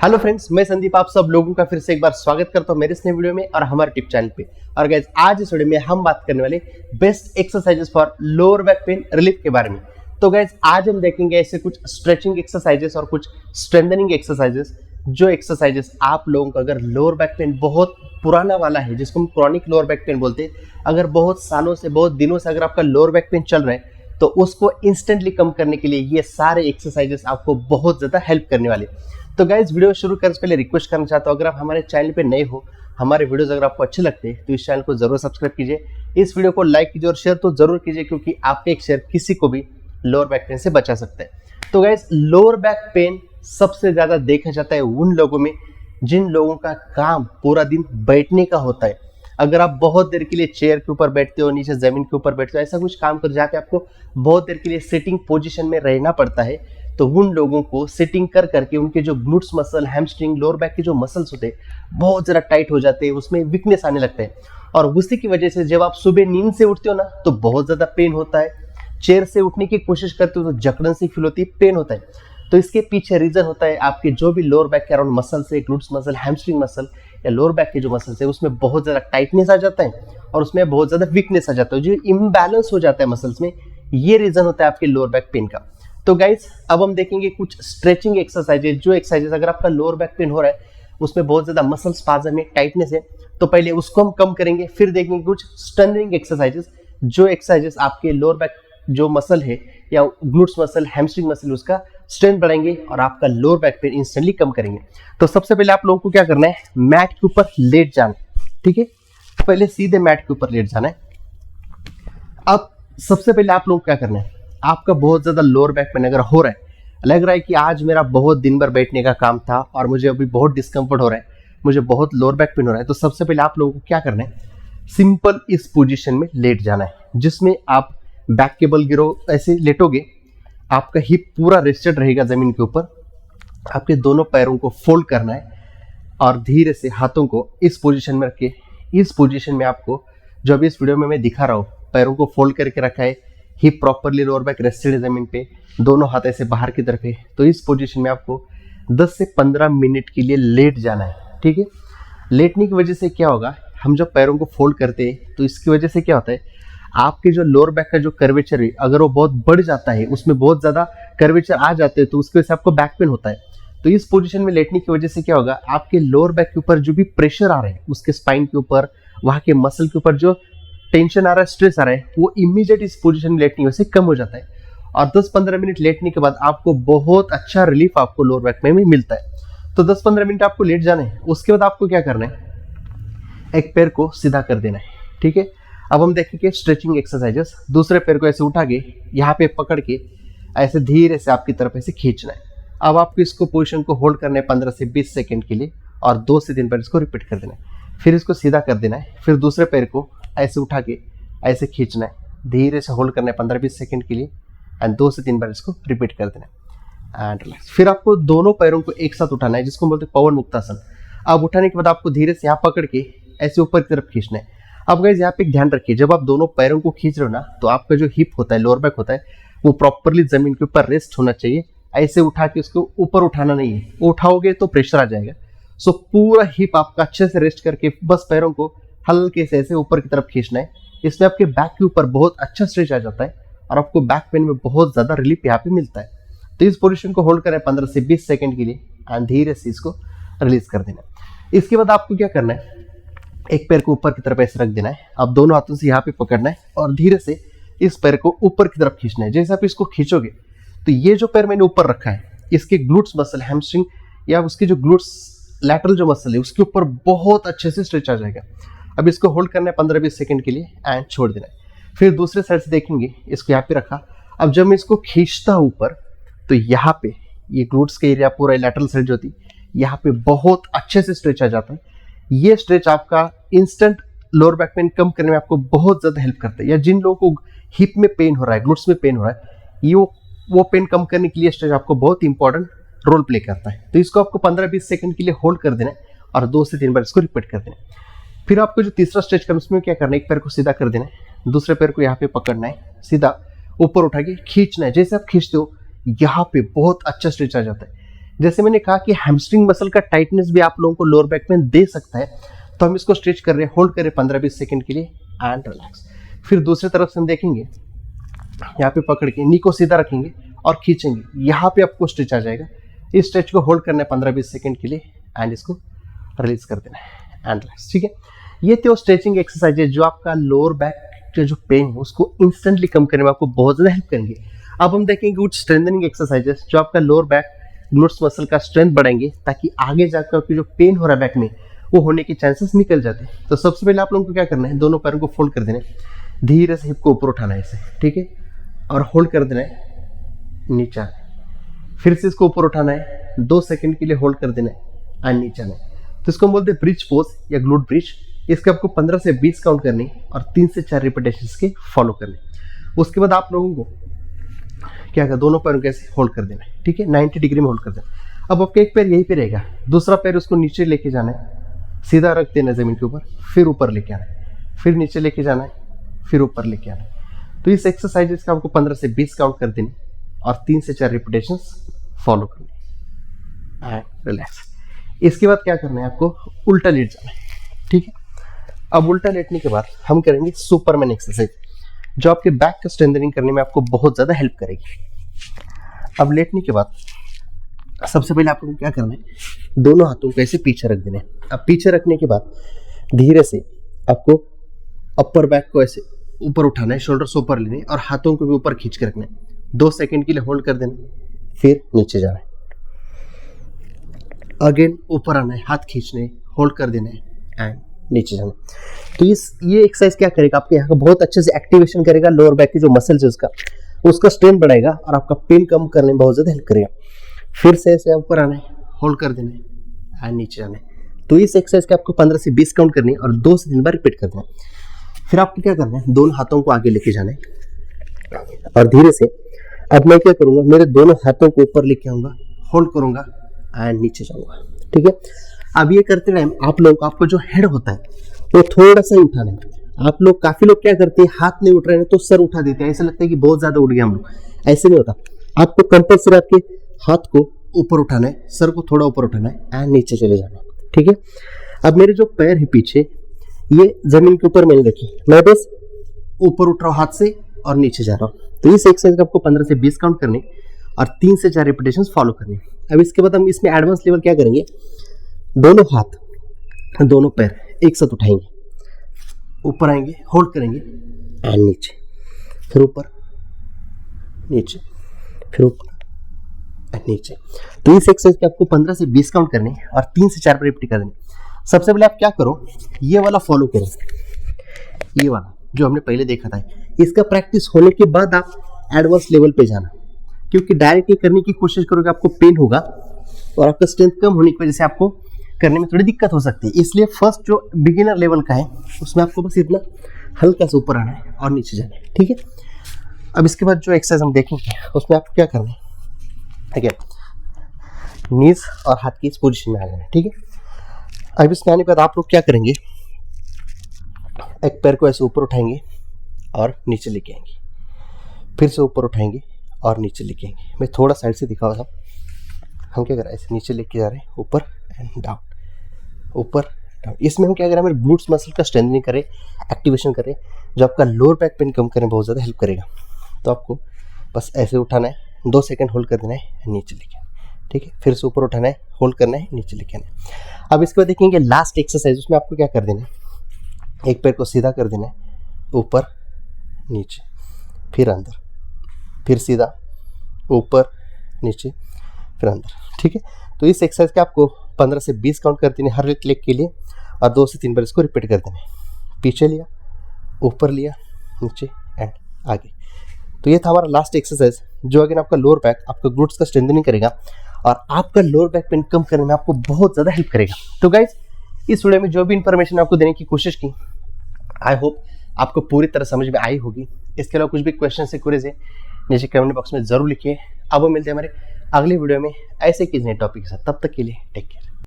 Hello friends, मैं संदीप आप सब लोगों का फिर से एक बार स्वागत करता हूं मेरे इस नए वीडियो में और हमारे टिप चैनल पे। और गाइस, आज इस वीडियो में हम बात करने वाले best exercises for lower back pain relief के बारे में। तो गाइस, आज हम देखेंगे ऐसे कुछ स्ट्रेचिंग एक्सरसाइजेस और कुछ स्ट्रेंथनिंग एक्सरसाइजेस, जो एक्सरसाइजेस आप लोगों का अगर लोअर बैक पेन बहुत पुराना वाला है, जिसको हम क्रॉनिक लोअर बैक पेन बोलते हैं, अगर बहुत सालों से बहुत दिनों से अगर आपका लोअर बैक पेन चल रहा है तो उसको इंस्टेंटली कम करने के लिए ये सारे एक्सरसाइजेस आपको बहुत ज्यादा हेल्प करने वाले। तो गाइज, वीडियो शुरू करने से पहले रिक्वेस्ट करना चाहता हूँ, अगर आप हमारे चैनल पे नए हो, हमारे वीडियोस अगर आपको अच्छे लगते हैं तो इस चैनल को जरूर सब्सक्राइब कीजिए, इस वीडियो को लाइक कीजिए और शेयर तो जरूर कीजिए, क्योंकि आपका एक शेयर किसी को भी लोअर बैक पेन से बचा सकता है। तो गाइज, लोअर बैक पेन सबसे ज्यादा देखा जाता है उन लोगों में जिन लोगों का काम पूरा दिन बैठने का होता है। अगर आप बहुत देर के लिए चेयर के ऊपर बैठते हो, नीचे जमीन के ऊपर बैठते हो, ऐसा कुछ काम कर जहाँ पे आपको बहुत देर के लिए सिटिंग पोजीशन में रहना पड़ता है, तो उन लोगों को सिटिंग कर करके उनके जो glutes muscle, hamstring, lower back के जो मसल्स होते हैं बहुत ज़्यादा टाइट हो जाते हैं, उसमें वीकनेस आने लगता है। और उसी की वजह से जब आप सुबह नींद से उठते हो ना तो बहुत ज़्यादा पेन होता है, चेयर से उठने की कोशिश करते हो तो जकड़न सी फील होती है, पेन होता है। तो इसके पीछे रीजन होता है आपके जो भी लोअर बैक के अराउंड मसल्स है, ग्लूट्स मसल, हैमस्ट्रिंग मसल या लोअर बैक के जो मसल्स है, उसमें बहुत ज़्यादा टाइटनेस आ जाता है और उसमें बहुत ज़्यादा वीकनेस आ जाता है, जो इम्बैलेंस हो जाता है मसल्स में। ये रीजन होता है आपके लोअर बैक पेन का। तो गाइज, अब हम देखेंगे कुछ स्ट्रेचिंग एक्सरसाइजेज, जो एक्सरसाइजेज अगर आपका लोअर बैक पेन हो रहा है, उसमें बहुत ज्यादा मसल स्पाज्म में टाइटनेस है, तो पहले उसको हम कम करेंगे, फिर देखेंगे कुछ स्ट्रेंथनिंग एक्सरसाइजेस, जो एक्सरसाइजेस आपके लोअर बैक जो मसल है या ग्लूट्स मसल, हैमस्ट्रिंग मसल, उसका स्ट्रेंथ बढ़ाएंगे और आपका लोअर बैक पेन इंस्टेंटली कम करेंगे। तो सबसे पहले आप लोगों को क्या करना है, मैट के ऊपर लेट जाना है। ठीक है, पहले सीधे मैट के ऊपर लेट जाना है। अब सबसे पहले आप लोगों को क्या करना है, आपका बहुत ज्यादा लोअर बैक पेन अगर हो रहा है, लग रहा है कि आज मेरा बहुत दिन भर बैठने का काम था और मुझे अभी बहुत डिस्कम्फर्ट हो रहा है, मुझे बहुत लोअर बैक पेन हो रहा है, तो सबसे पहले आप लोगों को क्या करना है, सिंपल इस पोजीशन में लेट जाना है, जिसमें आप बैक के बल गिरो, ऐसे लेटोगे, आपका हिप पूरा रेस्टेड रहेगा जमीन के ऊपर, आपके दोनों पैरों को फोल्ड करना है और धीरे से हाथों को इस पोजीशन में रख के, इस पोजीशन में आपको, जो अभी इस वीडियो में मैं दिखा रहा हूँ, पैरों को फोल्ड करके रखा है, hip properly lower back rested है जमीन पे, दोनों हाथ ऐसे बाहर की तरफ है, तो इस पोजीशन में आपको 10 से 15 मिनट के लिए लेट जाना है। ठीक है, लेटने की वजह से क्या होगा, हम जब पैरों को फोल्ड करते हैं तो इसकी वजह से क्या होता है, आपके जो लोअर बैक का जो कर्वेचर है, अगर वो बहुत बढ़ जाता है, उसमें बहुत ज्यादा कर्वेचर आ जाते हैं, तो उसकी वजह से आपको बैक पेन होता है। तो इस पोजीशन में लेटने की वजह से क्या होगा, आपके लोअर बैक के ऊपर जो भी प्रेशर आ रहा है, उसके स्पाइन के ऊपर, वहां के मसल के ऊपर जो टेंशन आ रहा है, स्ट्रेस आ रहा है, वो इमीडिएट इस पोजीशन में लेटने की वजह से कम हो जाता है और 10-15 मिनट लेटने के बाद आपको बहुत अच्छा रिलीफ आपको लोअर बैक में मिलता है। तो 10-15 मिनट आपको लेट जाना है। उसके बाद आपको क्या करना है, एक पैर को सीधा कर देना है। ठीक है, अब हम देखेंगे स्ट्रेचिंग एक्सरसाइजेस। दूसरे पैर को ऐसे उठा के यहाँ पे पकड़ के ऐसे धीरे से आपकी तरफ ऐसे खींचना है। अब आपको इसको पोजीशन को होल्ड करना है 15 से 20 सेकंड के लिए और 2 से 3 बार इसको रिपीट कर देना है। फिर इसको सीधा कर देना है, फिर दूसरे पैर को ऐसे उठा के ऐसे खींचना है, धीरे से होल्ड करना है 15-20 सेकंड के लिए एंड 2 से 3 बार इसको रिपीट कर देना है एंड रिलैक्स। फिर आपको दोनों पैरों को एक साथ उठाना है, जिसको बोलते हैं पवन मुक्तासन। अब उठाने के बाद आपको धीरे से यहाँ पकड़ के ऐसे ऊपर की तरफ खींचना है। अब गाइस, यहाँ पे एक ध्यान रखिए, जब आप दोनों पैरों को खींच रहे हो ना, तो आपका जो हिप होता है, लोअर बैक होता है, वो प्रॉपरली जमीन के ऊपर रेस्ट होना चाहिए। ऐसे उठा के उसको ऊपर उठाना नहीं है, उठाओगे तो प्रेशर आ जाएगा। सो पूरा हिप आपका अच्छे से रेस्ट करके बस पैरों को हल्के से ऐसे ऊपर की तरफ खींचना है। इसमें आपके बैक के ऊपर बहुत अच्छा स्ट्रेच आ जाता है और आपको बैक पेन में बहुत ज्यादा रिलीफ यहाँ पे मिलता है। तो इस पोजीशन को होल्ड करें 15 से 20 सेकंड के लिए एंड धीरे से इसको रिलीज कर देना। इसके बाद आपको क्या करना है, एक पैर को ऊपर की तरफ ऐसे रख देना है। अब दोनों हाथों से यहाँ पे पकड़ना है और धीरे से इस पैर को ऊपर की तरफ खींचना है। जैसे आप इसको खींचोगे तो ये जो पैर मैंने ऊपर रखा है, इसके ग्लूट्स मसल, हैमस्ट्रिंग या उसकी जो ग्लूट्स लैटरल जो मसल है, उसके ऊपर बहुत अच्छे से स्ट्रेच आ जाएगा। अब इसको होल्ड करना है 15-20 सेकंड के लिए एंड छोड़ देना है। फिर दूसरे साइड से देखेंगे, इसको यहाँ पे रखा। अब जब मैं इसको खींचता हूँ ऊपर, तो यहाँ पे ये ग्लूट्स के एरिया, पूरा लैटरल साइड जो होती, यहाँ पे बहुत अच्छे से स्ट्रेच आ जाता है। ये स्ट्रेच आपका इंस्टेंट लोअर बैक पेन कम करने में आपको बहुत ज्यादा हेल्प करता है। या जिन लोगों को हिप में पेन हो रहा है, ग्लूट्स में पेन हो रहा है, ये वो पेन कम करने के लिए स्ट्रेच आपको बहुत इंपॉर्टेंट रोल प्ले करता है। तो इसको आपको 15-20 सेकंड के लिए होल्ड कर देना है और 2 से 3 बार इसको रिपीट कर देना है। फिर आपको जो तीसरा स्ट्रेच का, उसमें क्या करना है, एक पैर को सीधा कर देना है, दूसरे पैर को यहाँ पे पकड़ना है, सीधा ऊपर उठा के खींचना है। जैसे आप खींचते हो, यहाँ पे बहुत अच्छा स्ट्रेच आ जाता है। जैसे मैंने कहा कि हैमस्ट्रिंग मसल का टाइटनेस भी आप लोगों को लोअर बैक पेन दे सकता है, तो हम इसको स्ट्रेच कर रहे हैं, होल्ड करें 15-20 सेकंड के लिए एंड रिलैक्स। फिर दूसरी तरफ से हम देखेंगे, यहाँ पे पकड़ के नी को सीधा रखेंगे और खींचेंगे, यहाँ पे आपको स्ट्रेच आ जाएगा। इस स्ट्रेच को होल्ड करना है 15-20 सेकंड के लिए एंड इसको रिलीज कर देना है एंड रिलैक्स। ठीक है, ये तो स्ट्रेचिंग एक्सरसाइज है जो आपका लोअर बैक के जो पेन है उसको इंस्टेंटली कम करने में आपको बहुत ज़्यादा हेल्प करेंगे। अब हम देखेंगे कुछ स्ट्रेंथनिंग एक्सरसाइजेस जो आपका लोअर बैक ग्लूट्स मसल का स्ट्रेंथ बढ़ाएंगे, ताकि आगे जाकर आपकी जो पेन हो रहा है बैक में वो होने के चांसेस निकल जाते हैं। तो सबसे पहले आप लोगों को क्या करना है, दोनों पैरों को फोल्ड कर देना है, धीरे से हिप को ऊपर उठाना है इसे, ठीक है, और होल्ड कर देना है नीचा, फिर से इसको ऊपर उठाना है, 2 सेकंड के लिए होल्ड कर देना है एंड नीचा में। तो इसको हम बोलते हैं ब्रिज पोज या ग्लूट ब्रिज। इसके आपको 15 से 20 काउंट करनी और 3 से 4 रिपीटेशंस के फॉलो करने। उसके बाद आप लोगों को क्या कर, दोनों पैरों को ऐसे होल्ड कर देना है, ठीक है, 90 डिग्री में होल्ड कर देना। अब आपका एक पैर यहीं पे रहेगा, दूसरा पैर उसको नीचे लेके जाना है, सीधा रख देना जमीन के ऊपर, फिर ऊपर लेके आना है, फिर नीचे लेके जाना है, फिर ऊपर लेके आना है। तो इस एक्सरसाइजेस का आपको 15 से 20 काउंट कर देने और 3 से 4 रिपीटेशंस फॉलो करने एंड रिलैक्स। इसके बाद क्या करना है, आपको उल्टा लेट जाना है, ठीक है। अब उल्टा लेटने के बाद हम करेंगे सुपरमैन एक्सरसाइज जो आपके बैक का स्ट्रेंथनिंग करने में आपको बहुत ज़्यादा हेल्प करेगी। अब लेटने के बाद सबसे पहले आपको क्या करना है, दोनों हाथों को ऐसे पीछे रख देना है। अब पीछे रखने के बाद धीरे से आपको अपर बैक को ऐसे ऊपर उठाना है, शोल्डर्स ऊपर लेने और हाथों को भी ऊपर खींच के रखना है, 2 सेकंड के लिए होल्ड कर देना, फिर नीचे जाना है, अगेन ऊपर आना है, हाथ खींचने, होल्ड कर देना है एंड नीचे जाना। तो ये एक्सरसाइज क्या करेगा, आपके यहाँ का बहुत अच्छे से एक्टिवेशन करेगा, लोअर बैक की जो मसल्स है उसका स्ट्रेंथ बढ़ाएगा और आपका पेन कम करने में बहुत ज़्यादा हेल्प करेगा। फिर से ऐसे ऊपर आना है, होल्ड कर देना है एंड नीचे जाना है। तो इस एक्सरसाइज के आपको 15 से 20 काउंट करनी है और 2 से 3 बार रिपीट करना है। फिर आपको क्या करना है, दोनों हाथों को आगे लेके जाना है और धीरे से अब मैं क्या करूँगा, मेरे दोनों हाथों को ऊपर लेके आऊँगा, होल्ड करूँगा एंड नीचे जाऊँगा, ठीक है। अब ये करते टाइम आप लोगों को आपको जो हेड होता है वो थोड़ा सा ही उठाना है। आप लोग काफी लोग क्या करते हैं, हाथ नहीं उठ रहे हैं तो सर उठा देते हैं, ऐसा लगता है कि बहुत ज्यादा उठ गया हम लोग, ऐसे नहीं होता। आपको कंपल्सरी आपके हाथ को ऊपर उठाना है, सर को थोड़ा ऊपर उठाना है एंड नीचे चले जाना है, ठीक है। अब मेरे जो पैर है पीछे ये जमीन के ऊपर मैंने रखी, मैं बस ऊपर उठ रहा हूँ हाथ से और नीचे जा रहा हूँ। तो इस एक्सरसाइज का आपको 15 से 20 काउंट करने और 3 से 4 रिपीटेशन फॉलो करने। अब इसके बाद हम इसमें एडवांस लेवल क्या करेंगे, दोनों हाथ दोनों पैर एक साथ उठाएंगे, ऊपर आएंगे, होल्ड करेंगे एंड नीचे, फिर ऊपर नीचे, फिर ऊपर एंड नीचे। तो इस एक्सरसाइज के आपको 15 से 20 काउंट करने और 3 से 4 रिपीट करने। सबसे पहले आप क्या करो, ये वाला फॉलो करो, ये वाला जो हमने पहले देखा था, इसका प्रैक्टिस होने के बाद आप एडवांस लेवल पे जाना, क्योंकि डायरेक्ट ये करने की कोशिश करोगे आपको पेन होगा और आपका स्ट्रेंथ कम होने की वजह से आपको करने में थोड़ी दिक्कत हो सकती है। इसलिए फर्स्ट जो बिगिनर लेवल का है उसमें आपको बस इतना हल्का से ऊपर आना है और नीचे जाना है, ठीक है। अब इसके बाद जो एक्सरसाइज हम देखेंगे उसमें आपको क्या करना है, अगेन नीज और हाथ की इस पोजीशन में आ जाना है, ठीक है। अब इसमें आने के बाद आप लोग क्या करेंगे, एक पैर को ऐसे ऊपर उठाएंगे और नीचे लेके आएंगे, फिर से ऊपर उठाएंगे और नीचे लेके आएंगे। मैं थोड़ा साइड से दिखा रहा हूँ, हम क्या कर रहे हैं, ऐसे नीचे लेके जा रहे हैं, ऊपर एंड डाउन, ऊपर डाउन। इसमें हम क्या कर रहे हैं, हमारे ग्लूट्स मसल का स्ट्रेंथनिंग करें, एक्टिवेशन करें, जो आपका लोअर बैक पेन कम करने में बहुत ज़्यादा हेल्प करेगा। तो आपको बस ऐसे उठाना है, 2 सेकंड होल्ड कर देना है, नीचे लेके आना है, ठीक है। फिर से ऊपर उठाना है, होल्ड करना है, नीचे लेके आना है। अब इसके बाद देखेंगे लास्ट एक्सरसाइज, उसमें आपको क्या कर देना है, एक पैर को सीधा कर देना है, ऊपर नीचे, फिर अंदर, फिर सीधा, ऊपर नीचे, फिर अंदर, ठीक है। तो इस एक्सरसाइज के आपको 15 से 20 काउंट कर देने हर एक लेग के लिए और 2 से 3 बार इसको रिपीट कर देना है। पीछे लिया, ऊपर लिया, नीचे एंड आगे। तो ये था हमारा लास्ट एक्सरसाइज जो अगेन आपका लोअर बैक, आपका ग्लूट्स का स्ट्रेंथनिंग करेगा और आपका लोअर बैक पेन कम करने में आपको बहुत ज़्यादा हेल्प करेगा। तो गाइज इस वीडियो में जो भी इंफॉर्मेशन आपको देने की कोशिश की, आई होप आपको पूरी तरह समझ में आई होगी। इसके अलावा कुछ भी क्वेश्चन से क्वेरीज है नीचे कमेंट बॉक्स में जरूर लिखिए। अब वो मिलते हैं हमारे अगले वीडियो में ऐसे किसी नए टॉपिक के साथ, तब तक के लिए टेक केयर।